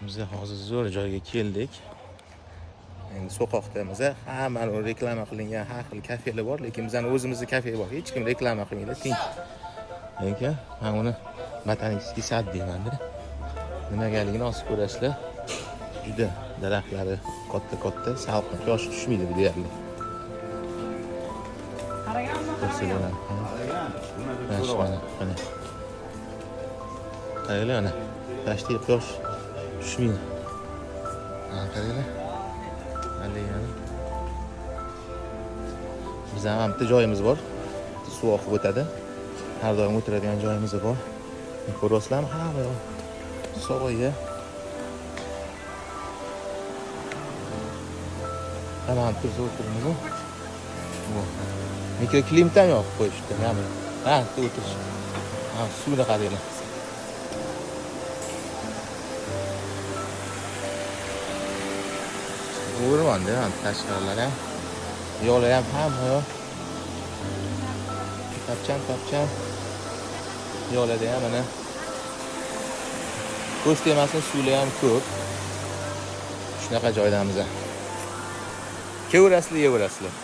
Biz hozir zo'r joyga keldik. Endi so'qoqdamiz. Hammani reklama qilingan har xil kafelar bor, lekin bizning o'zimizning kafe bor. Hech kim reklama qilmaydi, tinch. Lekin men uni botanический sad deyman-da. Nimagaligini osib ko'rasizlar. Juda daraxtlari katta-katta, salqin quyosh tushmaydi bu deyarli. Qaraganmi? Qaragan. Mana. Qaranglar ana. Tashti quyosh tushmaydi. Qaranglar. Haliyani. Biz ham bitta joyimiz bor. Suv oqib o'tadi. Har doim o'tiradigan joyimiz bor. Ko'ryapsizlarmi? Hamma yoq so'g'aya. Tamam, tursa o'tiramiz. Bu. Mikroklimat ham yo'q qo'yishdi, ya'ni. Ha, o'tirish. Ha, suvni qaranglar. O'rmonda ham tashqarilar ham, yo'llar ham hamma yo'q. Tapchan. Yo'llarda ham mana ko'z temasin, suvlar ham ko'p. Shunaqa joydamiz. Kevrasizlar.